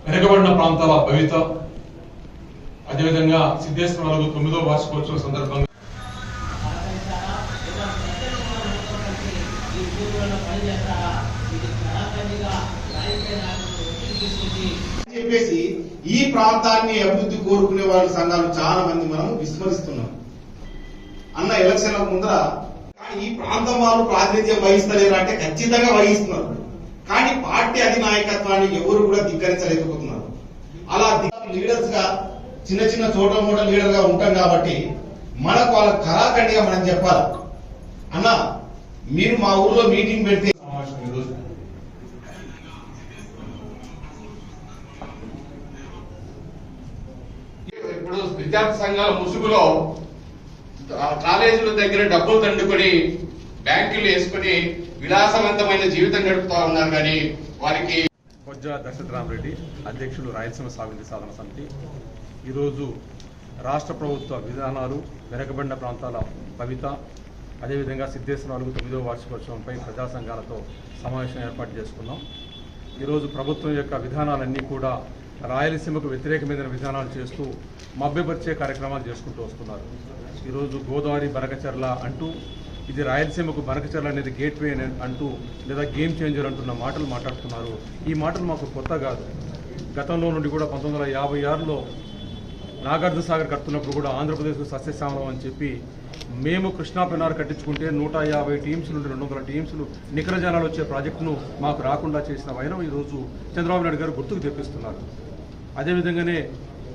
వెనుకబడిన ప్రాంతాల భవిత అదేవిధంగా సిద్ధేశ్వర 9వ వార్షికోత్సవం సందర్భంగా చెప్పేసి ఈ ప్రాంతాన్ని అభివృద్ధి కోరుకునే వాళ్ళ సంఘాలు చాలా మంది మనం విస్మరిస్తున్నాం అన్న ఎలక్షన్ల ముందర. కానీ ఈ ప్రాంతం వాళ్ళు ప్రాతినిధ్యం వహిస్తలేరు అంటే ఖచ్చితంగా వహిస్తున్నారు. కానీ పార్టీ అధినాయకత్వాన్ని ఎవరు కూడా ధిక్కరించలేకపోతున్నారు. అలా లీడర్స్ గా చిన్న చిన్న చోట మూట లీడర్ గా ఉంటాం కాబట్టి మనకు వాళ్ళ కళాఖండిగా మనం చెప్పాలి. అన్న మీరు మా ఊర్లో మీటింగ్ పెడితే ఇప్పుడు విద్యార్థి సంఘాల ముసుగులో కాలేజీల దగ్గర డబ్బులు దండుకొని బ్యాంకులు వేసుకుని విలాసవంతమైన జీవితం గడుపుతా ఉన్నారు. కానీ వారికి కొజ్జా దశరథరామరెడ్డి అధ్యక్షులు రాయలసీమ సాగునీటి సాధన సమితి ఈరోజు రాష్ట్ర ప్రభుత్వ విధానాలు వెనుకబడిన ప్రాంతాల భవిత అదేవిధంగా సిద్ధేశ్వర 9వ వార్షికోత్సవంపై ప్రజా సంఘాలతో సమావేశం ఏర్పాటు చేసుకున్నాం. ఈరోజు ప్రభుత్వం యొక్క విధానాలన్నీ కూడా రాయలసీమకు వ్యతిరేకమైన విధానాలు చేస్తూ మభ్యపరిచే కార్యక్రమాలు చేసుకుంటూ వస్తున్నారు. ఈరోజు గోదావరి బనకచెర్ల అంటూ ఇది రాయలసీమకు బనకచెర్ల అనేది గేట్వే అంటూ లేదా గేమ్ చేంజర్ అంటున్న మాటలు మాట్లాడుతున్నారు. ఈ మాటలు మాకు కొత్త కాదు. గతంలో నుండి కూడా 1956లో నాగార్జున సాగర్ కడుతున్నప్పుడు కూడా ఆంధ్రప్రదేశ్కు సస్యశ్యామలం అని చెప్పి మేము కృష్ణా పెనార్ కట్టించుకుంటే 150 టీమ్స్ నుండి 200 టీమ్స్లు నికర జనాలు వచ్చే ప్రాజెక్టును మాకు రాకుండా చేసిన వైనం ఈరోజు చంద్రబాబు నాయుడు గారు గుర్తుకు తెప్పిస్తున్నారు. అదేవిధంగానే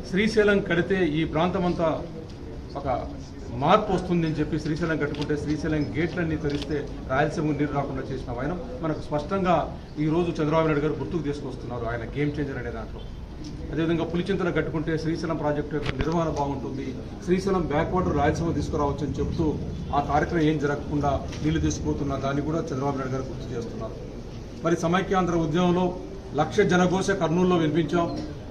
శ్రీశైలం కడితే ఈ ప్రాంతమంతా ఒక మార్పు వస్తుందని చెప్పి శ్రీశైలం కట్టుకుంటే శ్రీశైలం గేట్లన్నీ తెరిస్తే రాయలసీమకు నీరు రాకుండా చేసిన వైనం మనకు స్పష్టంగా ఈరోజు చంద్రబాబు నాయుడు గారు గుర్తుకు తీసుకొస్తున్నారు ఆయన గేమ్ చేంజర్ అనే దాంట్లో. అదేవిధంగా పులిచింతలు కట్టుకుంటే శ్రీశైలం ప్రాజెక్టు యొక్క నిర్వహణ బాగుంటుంది, శ్రీశైలం బ్యాక్ వాటర్ రాయలసీమ తీసుకురావచ్చు అని చెబుతూ ఆ కార్యక్రమం ఏం జరగకుండా నీళ్లు తీసుకుపోతున్న దాన్ని కూడా చంద్రబాబు నాయుడు గారు గుర్తు చేస్తున్నారు. మరి సమైక్యాంధ్ర ఉద్యమంలో 1,00,000 జనఘోష కర్నూలులో వినిపించాం.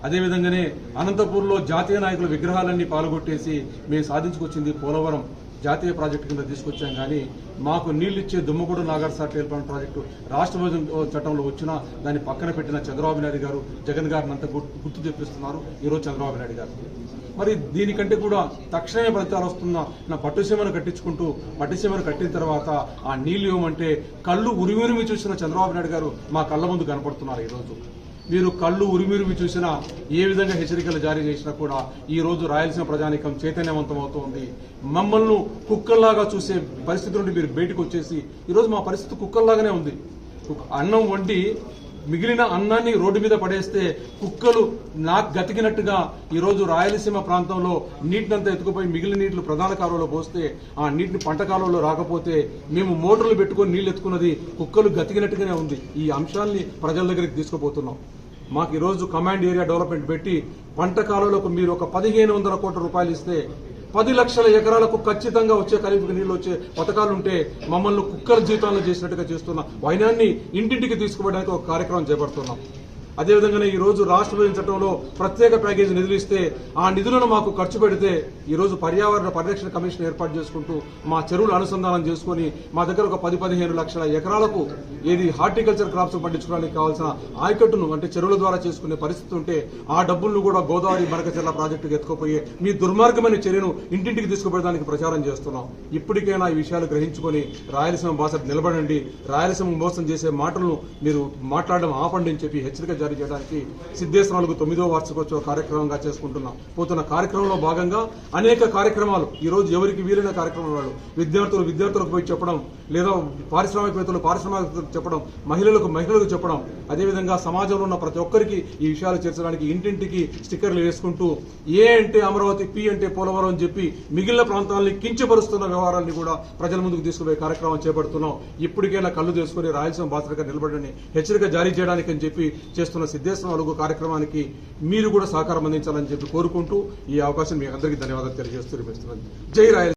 అదేవిధంగానే అనంతపూర్లో జాతీయ నాయకుల విగ్రహాలన్నీ పాల్గొట్టేసి మేము సాధించుకొచ్చింది పోలవరం జాతీయ ప్రాజెక్టు కింద తీసుకొచ్చాం. కానీ మాకు నీళ్లిచ్చే దుమ్మగూడ నాగార్జున ఏర్పాటు ప్రాజెక్టు రాష్ట్ర విభజన చట్టంలో వచ్చినా దాన్ని పక్కన పెట్టిన చంద్రబాబు నాయుడు గారు జగన్ గారిని అంతా గుర్తు తెప్పిస్తున్నారు ఈరోజు చంద్రబాబు నాయుడు గారు. మరి దీనికంటే కూడా తక్షణమే ఫలితాలు వస్తున్న నా పట్టుసీమను కట్టించుకుంటూ పట్టుసీమను కట్టిన తర్వాత ఆ నీళ్లు ఇవ్వమంటే కళ్ళు ఉరిమిరిమి చూసిన చంద్రబాబు నాయుడు గారు మా కళ్ళ ముందు కనపడుతున్నారు. ఈరోజు మీరు కళ్ళు ఉరిమిరిమి చూసినా ఏ విధంగా హెచ్చరికలు జారీ చేసినా కూడా ఈ రోజు రాయలసీమ ప్రజానీకం చైతన్యవంతం అవుతోంది. మమ్మల్ని కుక్కల్లాగా చూసే పరిస్థితి నుండి మీరు బయటకు వచ్చేసి ఈరోజు మా పరిస్థితి కుక్కల్లాగానే ఉంది. అన్నం వండి మిగిలిన అన్నాన్ని రోడ్డు మీద పడేస్తే కుక్కలు నాకు గతికినట్టుగా ఈరోజు రాయలసీమ ప్రాంతంలో నీటినంతా ఎత్తుకుపోయి మిగిలిన నీళ్లు ప్రధాన కాలువలో పోస్తే ఆ నీటిని పంట కాలువలో రాకపోతే మేము మోటార్లు పెట్టుకుని నీళ్లు ఎత్తుకున్నది కుక్కలు గతికినట్టుగానే ఉంది. ఈ అంశాల్ని ప్రజల దగ్గరికి తీసుకుపోతున్నాం. మాకు ఈరోజు కమాండ్ ఏరియా డెవలప్మెంట్ పెట్టి పంట కాలువలకు మీరు ఒక 1,500 కోట్ల రూపాయలు ఇస్తే 10 లక్షల ఎకరాలకు ఖచ్చితంగా వచ్చే ఖరీఫ్కి నీళ్లు వచ్చే పథకాలుంటే మమ్మల్ని కుక్కల జీవితాలను చేసినట్టుగా చేస్తున్న వైనాన్ని ఇంటింటికి తీసుకుపోవడానికి ఒక కార్యక్రమం చేపడుతున్నాం. అదేవిధంగానే ఈ రోజు రాష్ట్ర విభజన చట్టంలో ప్రత్యేక ప్యాకేజీ నిధులు ఇస్తే ఆ నిధులను మాకు ఖర్చు పెడితే ఈ రోజు పర్యావరణ పరిరక్షణ కమిషన్ ఏర్పాటు చేసుకుంటూ మా చెరువులు అనుసంధానం చేసుకుని మా దగ్గర ఒక 10-15 లక్షల ఎకరాలకు ఏది హార్టికల్చర్ క్రాప్స్ పండించుకోవడానికి కావాల్సిన ఆయకట్టును అంటే చెరువుల ద్వారా చేసుకునే పరిస్థితి ఉంటే ఆ డబ్బులను కూడా గోదావరి బనకచెర్ల ప్రాజెక్టుకు ఎత్తుకుపోయి మీ దుర్మార్గమైన చర్యను ఇంటింటికి తీసుకుపోయడానికి ప్రచారం చేస్తున్నాం. ఇప్పటికైనా ఈ విషయాలు గ్రహించుకొని రాయలసీమ భాష నిలబడండి. రాయలసీమ మోసం చేసే మాటలను మీరు మాట్లాడడం ఆపండి అని చెప్పి హెచ్చరిక జారీ చేయడానికి సిద్ధేశ్వర 9వ వార్షికోత్సవ కార్యక్రమంగా చేసుకుంటున్నాం. పోతున్న కార్యక్రమంలో భాగంగా అనేక కార్యక్రమాలు ఈ రోజు ఎవరికి వీలైన కార్యక్రమాలు విద్యార్థులకు పోయి చెప్పడం, లేదా పారిశ్రామికవేత్తలు చెప్పడం, మహిళలకు చెప్పడం, అదేవిధంగా సమాజంలో ఉన్న ప్రతి ఒక్కరికి ఈ విషయాలు చేర్చడానికి ఇంటింటికి స్టిక్కర్లు వేసుకుంటూ ఏ అంటే అమరావతి, పి అంటే పోలవరం అని చెప్పి మిగిలిన ప్రాంతాలని కించపరుస్తున్న వ్యవహారాన్ని కూడా ప్రజల ముందుకు తీసుకుపోయే కార్యక్రమం చేపడుతున్నాం. ఇప్పటికైనా కళ్ళు చేసుకుని రాయలసీమ బాధ్యతగా నిలబడని హెచ్చరిక జారీ చేయడానికి అని చెప్పి చేస్తున్న సిద్ధేశ్వర కార్యక్రమానికి మీరు కూడా సహకారం అందించాలని చెప్పి కోరుకుంటూ ఈ అవకాశం మీ అందరికీ ధన్యవాదాలు తెలియజేస్తూ జై రాయలసీమ.